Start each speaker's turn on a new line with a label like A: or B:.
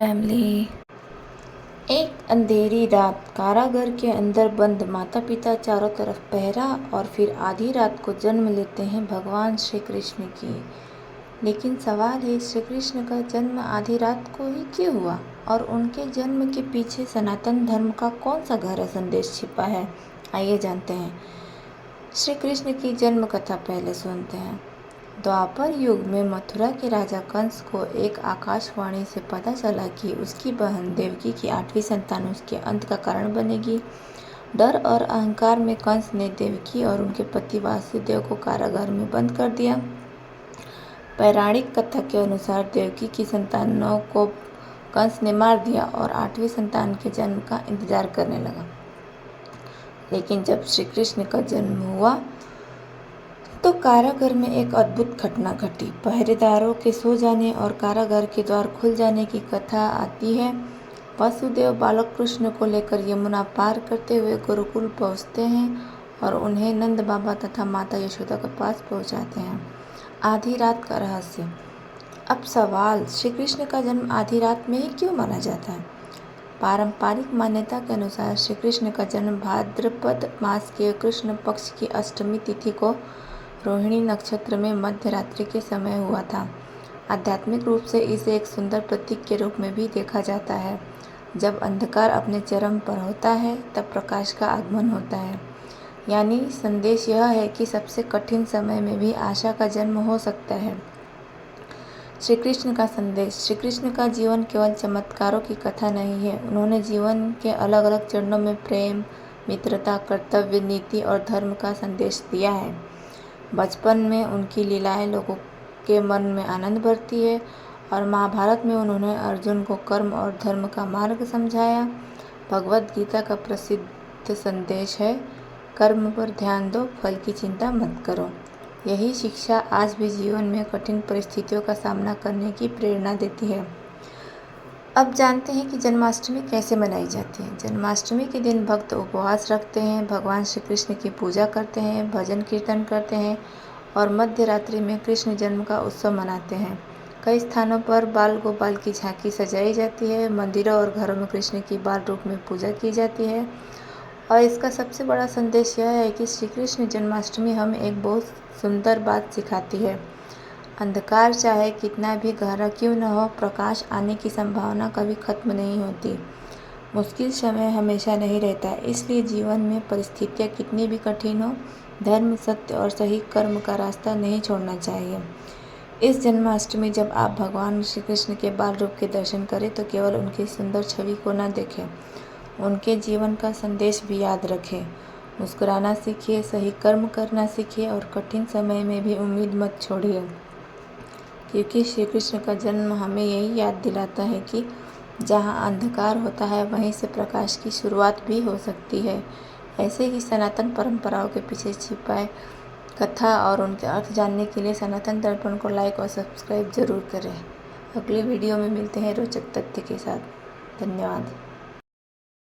A: Family. एक अंधेरी रात कारागार के अंदर बंद माता पिता चारों तरफ पहरा और फिर आधी रात को जन्म लेते हैं भगवान श्री कृष्ण की। लेकिन सवाल है, श्री कृष्ण का जन्म आधी रात को ही क्यों हुआ और उनके जन्म के पीछे सनातन धर्म का कौन सा गहरा संदेश छिपा है? आइए जानते हैं। श्री कृष्ण की जन्म कथा पहले सुनते हैं। द्वापर युग में मथुरा के राजा कंस को एक आकाशवाणी से पता चला कि उसकी बहन देवकी की 8वीं संतान उसके अंत का कारण बनेगी। डर और अहंकार में कंस ने देवकी और उनके पति वासुदेव को कारागार में बंद कर दिया। पौराणिक कथा के अनुसार देवकी की संतानों को कंस ने मार दिया और 8वीं संतान के जन्म का इंतजार करने लगा। लेकिन जब श्री कृष्ण का जन्म हुआ तो कारागार में एक अद्भुत घटना घटी। पहरेदारों के सो जाने और कारागार के द्वार खुल जाने की कथा आती है। वासुदेव बालक कृष्ण को लेकर यमुना पार करते हुए गुरुकुल पहुंचते हैं और उन्हें नंद बाबा तथा माता यशोदा के पास पहुंचाते हैं। आधी रात का रहस्य। अब सवाल, श्री कृष्ण का जन्म आधी रात में ही क्यों माना जाता है? पारंपरिक मान्यता के अनुसार श्री कृष्ण का जन्म भाद्रपद मास के कृष्ण पक्ष की अष्टमी तिथि को रोहिणी नक्षत्र में मध्य रात्रि के समय हुआ था। आध्यात्मिक रूप से इसे एक सुंदर प्रतीक के रूप में भी देखा जाता है। जब अंधकार अपने चरम पर होता है तब प्रकाश का आगमन होता है। यानी संदेश यह है कि सबसे कठिन समय में भी आशा का जन्म हो सकता है। श्री कृष्ण का संदेश। श्री कृष्ण का जीवन केवल चमत्कारों की कथा नहीं है। उन्होंने जीवन के अलग अलग चरणों में प्रेम, मित्रता, कर्तव्य, नीति और धर्म का संदेश दिया है। बचपन में उनकी लीलाएं लोगों के मन में आनंद भरती है और महाभारत में उन्होंने अर्जुन को कर्म और धर्म का मार्ग समझाया। भगवद गीता का प्रसिद्ध संदेश है, कर्म पर ध्यान दो, फल की चिंता मत करो। यही शिक्षा आज भी जीवन में कठिन परिस्थितियों का सामना करने की प्रेरणा देती है। अब जानते हैं कि जन्माष्टमी कैसे मनाई जाती है। जन्माष्टमी के दिन भक्त उपवास रखते हैं, भगवान श्री कृष्ण की पूजा करते हैं, भजन कीर्तन करते हैं और मध्य रात्रि में कृष्ण जन्म का उत्सव मनाते हैं। कई स्थानों पर बाल गोपाल की झांकी सजाई जाती है। मंदिरों और घरों में कृष्ण की बाल रूप में पूजा की जाती है और इसका सबसे बड़ा संदेश यह है कि श्री कृष्ण जन्माष्टमी हमें एक बहुत सुंदर बात सिखाती है। अंधकार चाहे कितना भी गहरा क्यों न हो, प्रकाश आने की संभावना कभी खत्म नहीं होती। मुश्किल समय हमेशा नहीं रहता, इसलिए जीवन में परिस्थितियाँ कितनी भी कठिन हो, धर्म, सत्य और सही कर्म का रास्ता नहीं छोड़ना चाहिए। इस जन्माष्टमी जब आप भगवान श्री कृष्ण के बाल रूप के दर्शन करें तो केवल उनकी सुंदर छवि को न देखें, उनके जीवन का संदेश भी याद रखें। मुस्कुराना सीखिए, सही कर्म करना सीखिए और कठिन समय में भी उम्मीद मत छोड़िए, क्योंकि श्री कृष्ण का जन्म हमें यही याद दिलाता है कि जहाँ अंधकार होता है वहीं से प्रकाश की शुरुआत भी हो सकती है। ऐसे ही सनातन परंपराओं के पीछे छिपाए कथा और उनके अर्थ जानने के लिए सनातन दर्पण को लाइक और सब्सक्राइब जरूर करें। अगले वीडियो में मिलते हैं रोचक तथ्य के साथ। धन्यवाद।